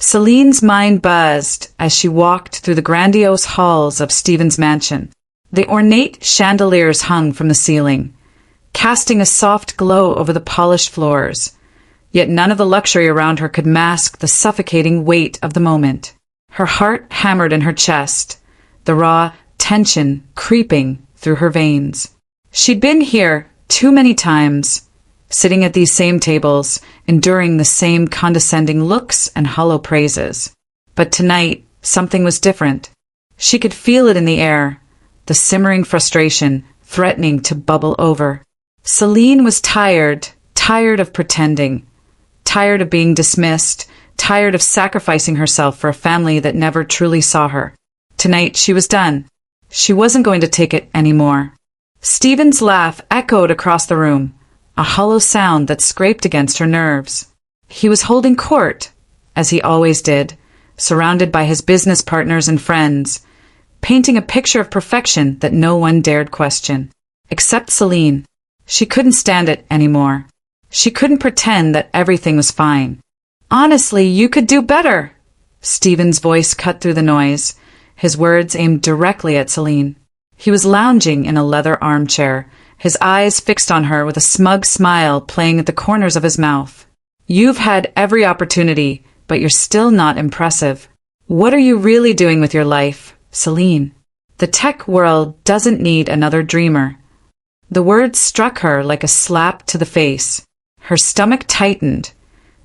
Celine's mind buzzed as she walked through the grandiose halls of Stephen's mansion. The ornate chandeliers hung from the ceiling, casting a soft glow over the polished floors. Yet none of the luxury around her could mask the suffocating weight of the moment. Her heart hammered in her chest, the raw tension creeping through her veins. She'd been here too many times, sitting at these same tables, enduring the same condescending looks and hollow praises. But tonight, something was different. She could feel it in the air, the simmering frustration threatening to bubble over. Celine was tired of pretending, tired of being dismissed, tired of sacrificing herself for a family that never truly saw her. Tonight she was done. She wasn't going to take it anymore. Stephen's laugh echoed across the room, a hollow sound that scraped against her nerves. He was holding court, as he always did, surrounded by his business partners and friends, painting a picture of perfection that no one dared question. Except Celine. She couldn't stand it anymore. She couldn't pretend that everything was fine. "Honestly, you could do better." Stephen's voice cut through the noise, his words aimed directly at Celine. He was lounging in a leather armchair, his eyes fixed on her with a smug smile playing at the corners of his mouth. "You've had every opportunity, but you're still not impressive. What are you really doing with your life, Celine? The tech world doesn't need another dreamer." The words struck her like a slap to the face. Her stomach tightened,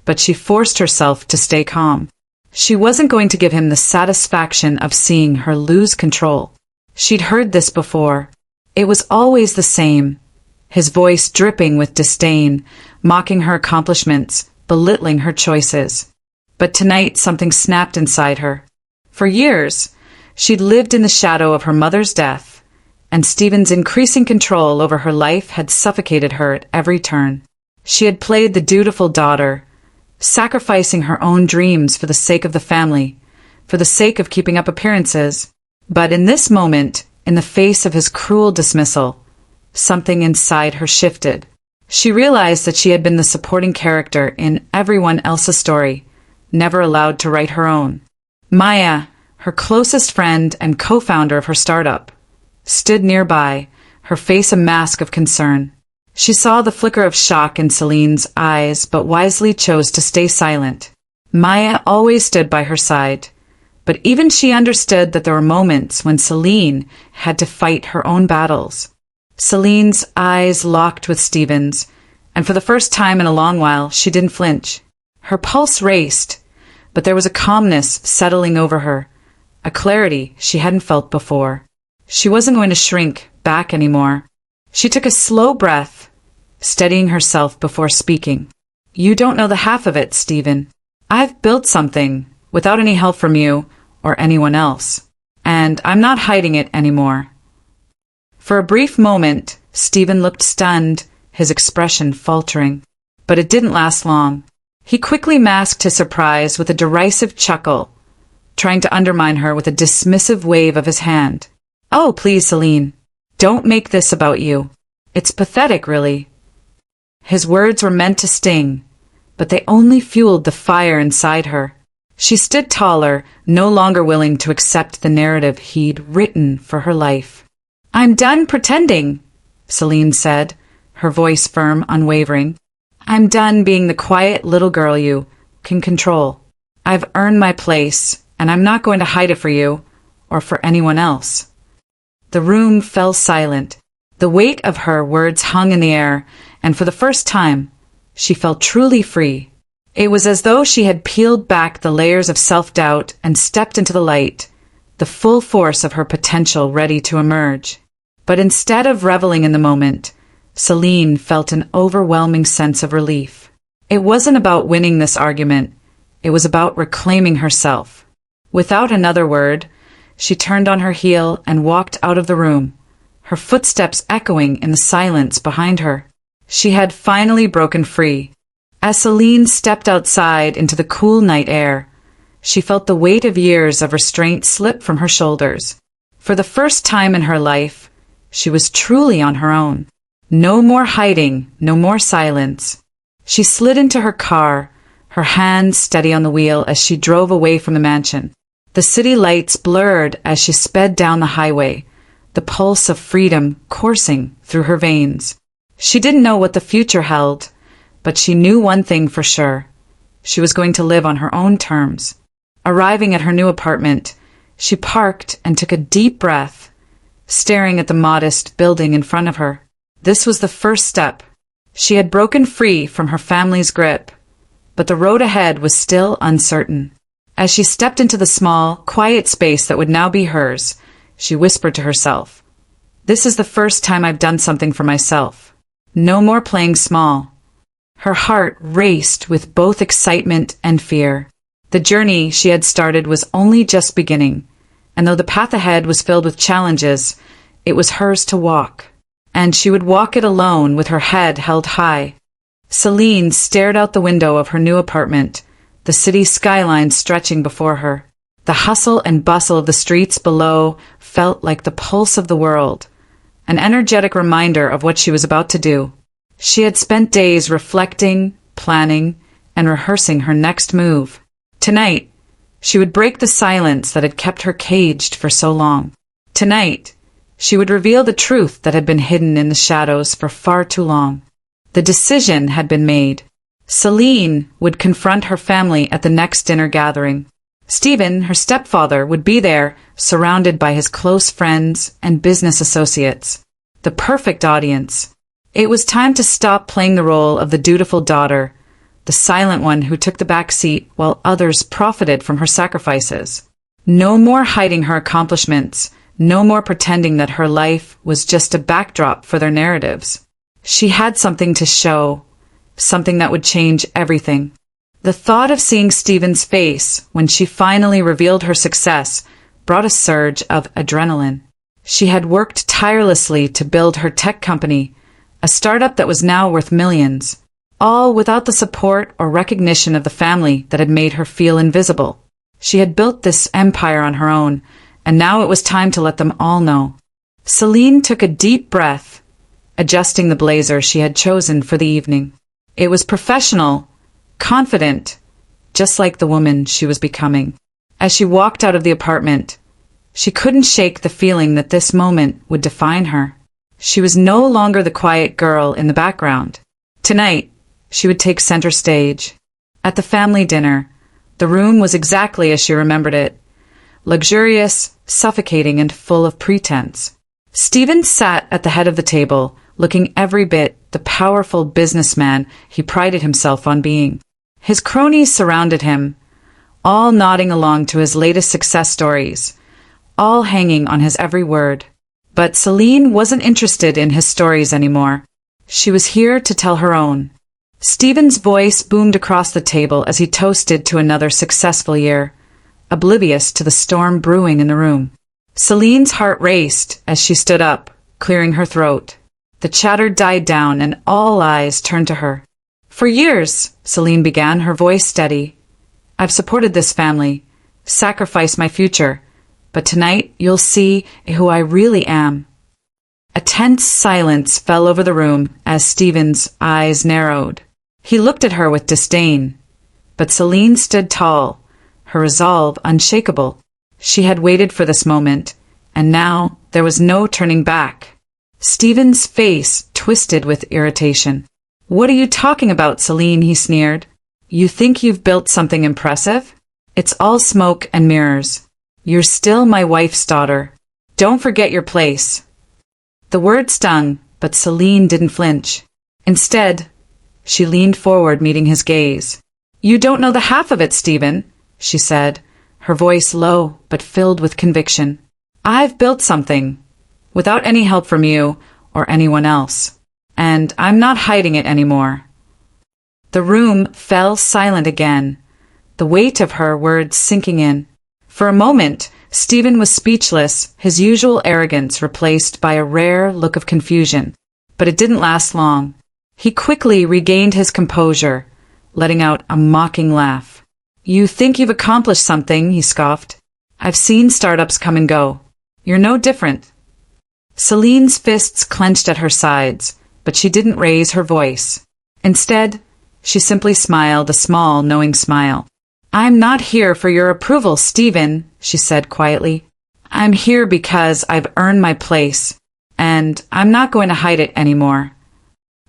but she forced herself to stay calm. She wasn't going to give him the satisfaction of seeing her lose control. She'd heard this before. It was always the same. His voice dripping with disdain, mocking her accomplishments, belittling her choices. But tonight something snapped inside her. For years, she'd lived in the shadow of her mother's death, and Stephen's increasing control over her life had suffocated her at every turn. She had played the dutiful daughter, sacrificing her own dreams for the sake of the family, for the sake of keeping up appearances. But in this moment, in the face of his cruel dismissal, something inside her shifted. She realized that she had been the supporting character in everyone else's story, never allowed to write her own. Maya, her closest friend and co-founder of her startup, stood nearby, her face a mask of concern. She saw the flicker of shock in Celine's eyes, but wisely chose to stay silent. Maya always stood by her side, but even she understood that there were moments when Celine had to fight her own battles. Celine's eyes locked with Stephen's, and for the first time in a long while she didn't flinch. Her pulse raced, but there was a calmness settling over her, a clarity she hadn't felt before. She wasn't going to shrink back anymore. She took a slow breath, steadying herself before speaking. "You don't know the half of it, Stephen. I've built something without any help from you or anyone else, and I'm not hiding it anymore." For a brief moment, Stephen looked stunned, his expression faltering. But it didn't last long. He quickly masked his surprise with a derisive chuckle, trying to undermine her with a dismissive wave of his hand. "Oh, please, Celine, don't make this about you. It's pathetic, really." His words were meant to sting, but they only fueled the fire inside her. She stood taller, no longer willing to accept the narrative he'd written for her life. "I'm done pretending," Celine said, her voice firm, unwavering. "I'm done being the quiet little girl you can control. I've earned my place, and I'm not going to hide it for you, or for anyone else." The room fell silent. The weight of her words hung in the air, and for the first time, she felt truly free. It was as though she had peeled back the layers of self-doubt and stepped into the light, the full force of her potential ready to emerge. But instead of reveling in the moment, Celine felt an overwhelming sense of relief. It wasn't about winning this argument. It was about reclaiming herself. Without another word, she turned on her heel and walked out of the room, her footsteps echoing in the silence behind her. She had finally broken free. As Celine stepped outside into the cool night air, she felt the weight of years of restraint slip from her shoulders. For the first time in her life, she was truly on her own. No more hiding, no more silence. She slid into her car, her hands steady on the wheel as she drove away from the mansion. The city lights blurred as she sped down the highway, the pulse of freedom coursing through her veins. She didn't know what the future held, but she knew one thing for sure. She was going to live on her own terms. Arriving at her new apartment, she parked and took a deep breath, staring at the modest building in front of her. This was the first step. She had broken free from her family's grip, but the road ahead was still uncertain. As she stepped into the small, quiet space that would now be hers, she whispered to herself, "This is the first time I've done something for myself. No more playing small." Her heart raced with both excitement and fear. The journey she had started was only just beginning, and though the path ahead was filled with challenges, it was hers to walk. And she would walk it alone with her head held high. Celine stared out the window of her new apartment, the city skyline stretching before her. The hustle and bustle of the streets below felt like the pulse of the world, an energetic reminder of what she was about to do. She had spent days reflecting, planning, and rehearsing her next move. Tonight, she would break the silence that had kept her caged for so long. Tonight, she would reveal the truth that had been hidden in the shadows for far too long. The decision had been made. Celine would confront her family at the next dinner gathering. Stephen, her stepfather, would be there, surrounded by his close friends and business associates. The perfect audience. It was time to stop playing the role of the dutiful daughter, the silent one who took the back seat while others profited from her sacrifices. No more hiding her accomplishments, no more pretending that her life was just a backdrop for their narratives. She had something to show, something that would change everything. The thought of seeing Stephen's face when she finally revealed her success brought a surge of adrenaline. She had worked tirelessly to build her tech company, a startup that was now worth millions, all without the support or recognition of the family that had made her feel invisible. She had built this empire on her own, and now it was time to let them all know. Celine took a deep breath, adjusting the blazer she had chosen for the evening. It was professional, confident, just like the woman she was becoming. As she walked out of the apartment, she couldn't shake the feeling that this moment would define her. She was no longer the quiet girl in the background. Tonight, she would take center stage. At the family dinner, the room was exactly as she remembered it, luxurious, suffocating, and full of pretense. Stephen sat at the head of the table, looking every bit the powerful businessman he prided himself on being. His cronies surrounded him, all nodding along to his latest success stories, all hanging on his every word. But Celine wasn't interested in his stories anymore. She was here to tell her own. Stephen's voice boomed across the table as he toasted to another successful year, oblivious to the storm brewing in the room. Celine's heart raced as she stood up, clearing her throat. The chatter died down and all eyes turned to her. "For years," Celine began, her voice steady, "I've supported this family, sacrificed my future, but tonight you'll see who I really am." A tense silence fell over the room as Stephen's eyes narrowed. He looked at her with disdain, but Celine stood tall, her resolve unshakable. She had waited for this moment, and now there was no turning back. Stephen's face twisted with irritation. "What are you talking about, Celine?" he sneered. "You think you've built something impressive? It's all smoke and mirrors. You're still my wife's daughter. Don't forget your place." The word stung, but Celine didn't flinch. Instead, she leaned forward, meeting his gaze. "You don't know the half of it, Stephen," she said, her voice low but filled with conviction. "I've built something, without any help from you or anyone else, and I'm not hiding it anymore." The room fell silent again, the weight of her words sinking in. For a moment, Stephen was speechless, his usual arrogance replaced by a rare look of confusion. But it didn't last long. He quickly regained his composure, letting out a mocking laugh. "You think you've accomplished something," he scoffed. "I've seen startups come and go. You're no different." Celine's fists clenched at her sides, but she didn't raise her voice. Instead, She simply smiled, a small, knowing smile. "I'm not here for your approval, Stephen," she said quietly. "I'm here because I've earned my place, and I'm not going to hide it anymore."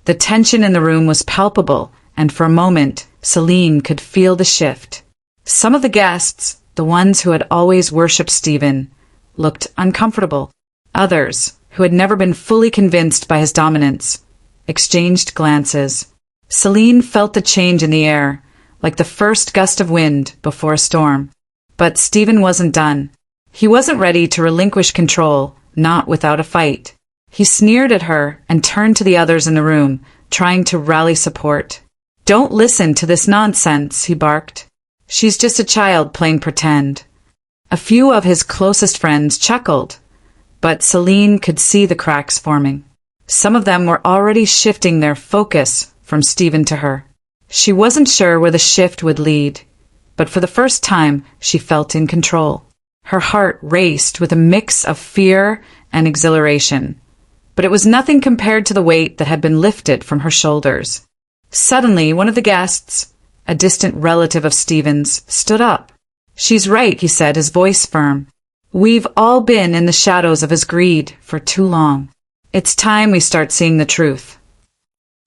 The tension in the room was palpable, and for a moment, Celine could feel the shift. Some of the guests, the ones who had always worshipped Stephen, looked uncomfortable. Others, who had never been fully convinced by his dominance, exchanged glances. Celine felt the change in the air, like the first gust of wind before a storm. But Stephen wasn't done. He wasn't ready to relinquish control, not without a fight. He sneered at her and turned to the others in the room, trying to rally support. "Don't listen to this nonsense," he barked. "She's just a child playing pretend." A few of his closest friends chuckled, but Celine could see the cracks forming. Some of them were already shifting their focus from Stephen to her. She wasn't sure where the shift would lead, but for the first time she felt in control. Her heart raced with a mix of fear and exhilaration, but it was nothing compared to the weight that had been lifted from her shoulders. Suddenly, one of the guests, a distant relative of Stephen's, stood up. "She's right," he said, his voice firm. "We've all been in the shadows of his greed for too long. It's time we start seeing the truth."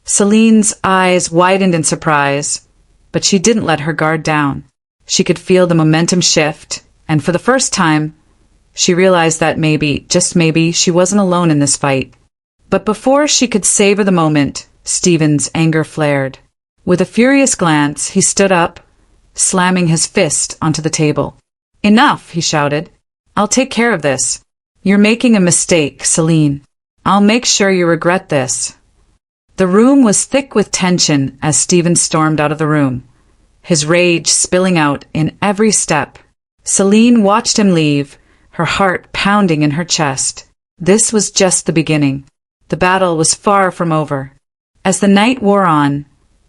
Celine's eyes widened in surprise, but she didn't let her guard down. She could feel the momentum shift, and for the first time, she realized that maybe, just maybe, she wasn't alone in this fight. But before she could savor the moment, Stephen's anger flared. With a furious glance, he stood up, slamming his fist onto the table. "Enough," he shouted. "I'll take care of this. You're making a mistake, Celine. I'll make sure you regret this." The room was thick with tension as Stephen stormed out of the room, his rage spilling out in every step. Celine watched him leave, her heart pounding in her chest. This was just the beginning. The battle was far from over. As the night wore on,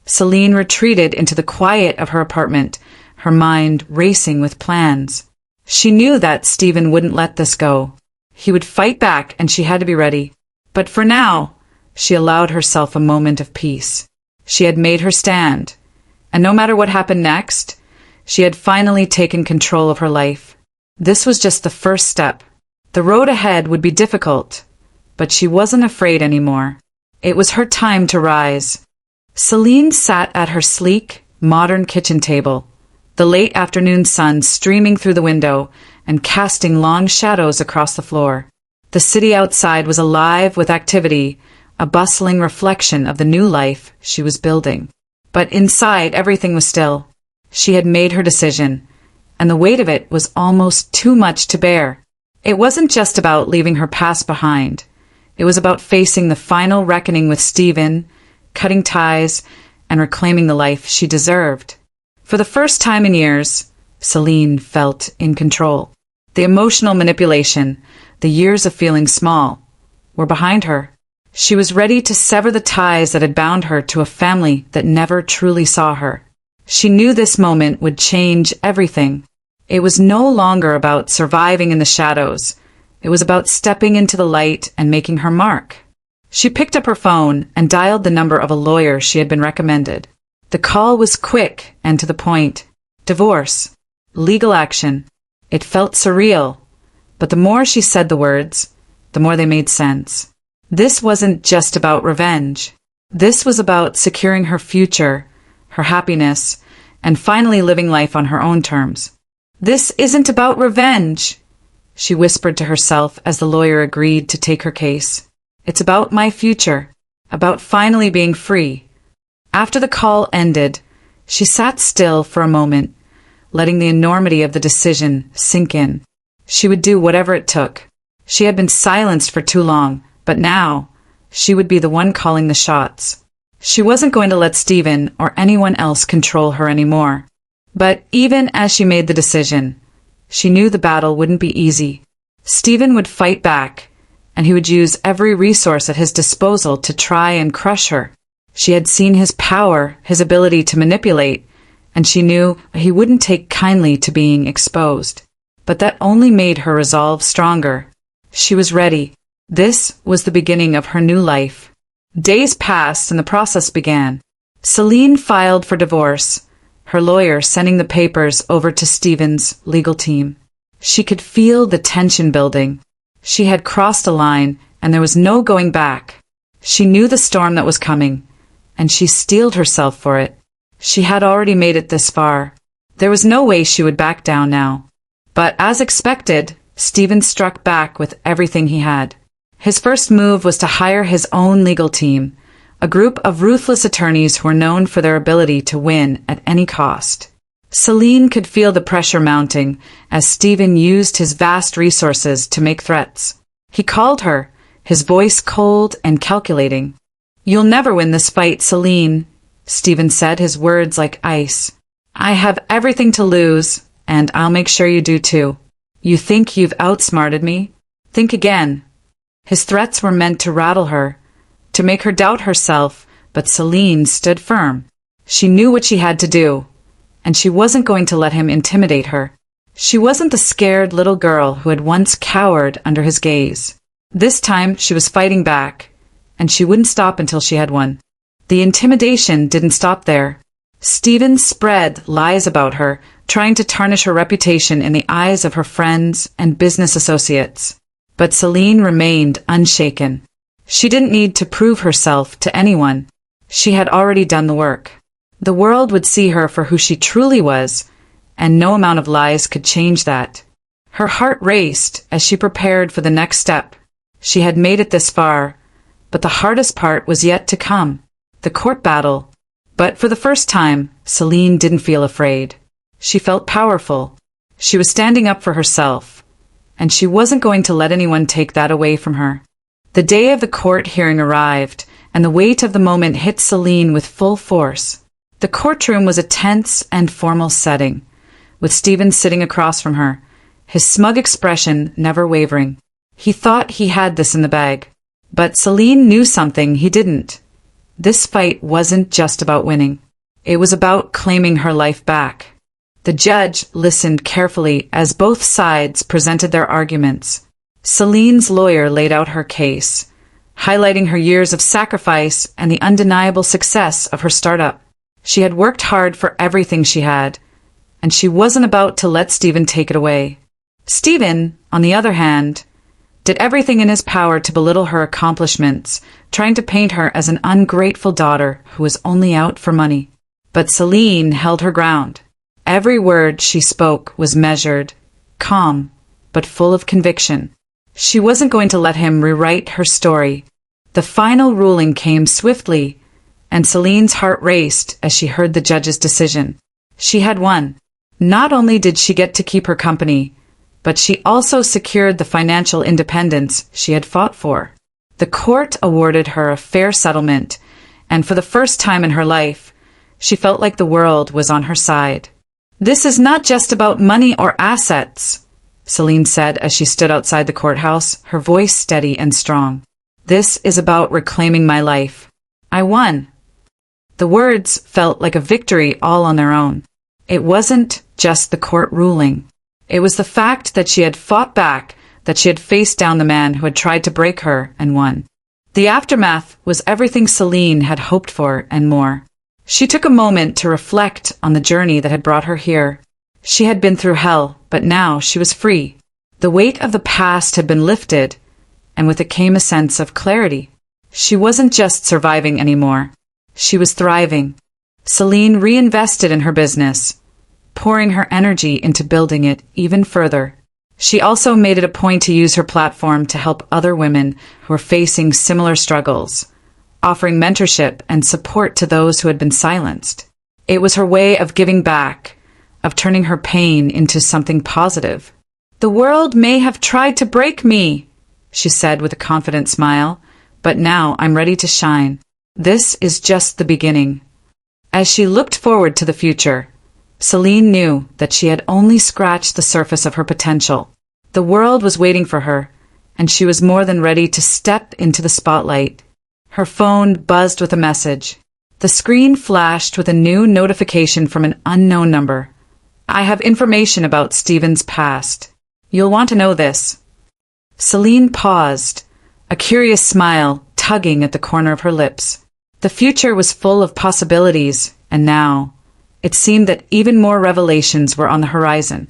Celine retreated into the quiet of her apartment, her mind racing with plans. She knew that Stephen wouldn't let this go. He would fight back, and she had to be ready. But for now, she allowed herself a moment of peace. She had made her stand, and no matter what happened next, she had finally taken control of her life. This was just the first step. The road ahead would be difficult, but she wasn't afraid anymore. It was her time to rise. Celine sat at her sleek, modern kitchen table, the late afternoon sun streaming through the window and casting long shadows across the floor. The city outside was alive with activity, a bustling reflection of the new life she was building. But inside, everything was still. She had made her decision, and the weight of it was almost too much to bear. It wasn't just about leaving her past behind. It was about facing the final reckoning with Stephen, cutting ties, and reclaiming the life she deserved. For the first time in years, Celine felt in control. The emotional manipulation, the years of feeling small, were behind her. She was ready to sever the ties that had bound her to a family that never truly saw her. She knew this moment would change everything. It was no longer about surviving in the shadows. It was about stepping into the light and making her mark. She picked up her phone and dialed the number of a lawyer she had been recommended. The call was quick and to the point. Divorce. Legal action. It felt surreal, but the more she said the words, the more they made sense. This wasn't just about revenge. This was about securing her future, her happiness, and finally living life on her own terms. "This isn't about revenge," she whispered to herself as the lawyer agreed to take her case. "It's about my future, about finally being free." After the call ended, she sat still for a moment, letting the enormity of the decision sink in. She would do whatever it took. She had been silenced for too long, but now she would be the one calling the shots. She wasn't going to let Stephen or anyone else control her anymore. But even as she made the decision, she knew the battle wouldn't be easy. Stephen would fight back, and he would use every resource at his disposal to try and crush her. She had seen his power, his ability to manipulate, and she knew he wouldn't take kindly to being exposed. But that only made her resolve stronger. She was ready. This was the beginning of her new life. Days passed and the process began. Celine filed for divorce, her lawyer sending the papers over to Stephen's legal team. She could feel the tension building. She had crossed a line, and there was no going back. She knew the storm that was coming, and she steeled herself for it. She had already made it this far. There was no way she would back down now. But as expected, Stephen struck back with everything he had. His first move was to hire his own legal team, a group of ruthless attorneys who were known for their ability to win at any cost. Celine could feel the pressure mounting as Stephen used his vast resources to make threats. He called her, his voice cold and calculating. "You'll never win this fight, Celine," Stephen said, his words like ice. "I have everything to lose, and I'll make sure you do too. You think you've outsmarted me? Think again." His threats were meant to rattle her, to make her doubt herself, but Celine stood firm. She knew what she had to do, and she wasn't going to let him intimidate her. She wasn't the scared little girl who had once cowered under his gaze. This time she was fighting back, and she wouldn't stop until she had won. The intimidation didn't stop there. Stephen spread lies about her, trying to tarnish her reputation in the eyes of her friends and business associates. But Celine remained unshaken. She didn't need to prove herself to anyone. She had already done the work. The world would see her for who she truly was, and no amount of lies could change that. Her heart raced as she prepared for the next step. She had made it this far, but the hardest part was yet to come, the court battle. But for the first time, Celine didn't feel afraid. She felt powerful. She was standing up for herself, and she wasn't going to let anyone take that away from her. The day of the court hearing arrived, and the weight of the moment hit Celine with full force. The courtroom was a tense and formal setting, with Stephen sitting across from her, his smug expression never wavering. He thought he had this in the bag. But Celine knew something he didn't. This fight wasn't just about winning. It was about claiming her life back. The judge listened carefully as both sides presented their arguments. Celine's lawyer laid out her case, highlighting her years of sacrifice and the undeniable success of her startup. She had worked hard for everything she had, and she wasn't about to let Stephen take it away. Stephen, on the other hand, did everything in his power to belittle her accomplishments, trying to paint her as an ungrateful daughter who was only out for money. But Celine held her ground. Every word she spoke was measured, calm, but full of conviction. She wasn't going to let him rewrite her story. The final ruling came swiftly, and Celine's heart raced as she heard the judge's decision. She had won. Not only did she get to keep her company, but she also secured the financial independence she had fought for. The court awarded her a fair settlement, and for the first time in her life, she felt like the world was on her side. "This is not just about money or assets," Celine said as she stood outside the courthouse, her voice steady and strong. "This is about reclaiming my life. I won." The words felt like a victory all on their own. It wasn't just the court ruling. It was the fact that she had fought back, that she had faced down the man who had tried to break her and won. The aftermath was everything Celine had hoped for and more. She took a moment to reflect on the journey that had brought her here. She had been through hell, but now she was free. The weight of the past had been lifted, and with it came a sense of clarity. She wasn't just surviving anymore. She was thriving. Celine reinvested in her business, pouring her energy into building it even further. She also made it a point to use her platform to help other women who were facing similar struggles, offering mentorship and support to those who had been silenced. It was her way of giving back, of turning her pain into something positive. "The world may have tried to break me," she said with a confident smile, "but now I'm ready to shine. This is just the beginning." As she looked forward to the future, Celine knew that she had only scratched the surface of her potential. The world was waiting for her, and she was more than ready to step into the spotlight. Her phone buzzed with a message. The screen flashed with a new notification from an unknown number. "I have information about Stephen's past. You'll want to know this." Celine paused, a curious smile tugging at the corner of her lips. The future was full of possibilities, and now it seemed that even more revelations were on the horizon.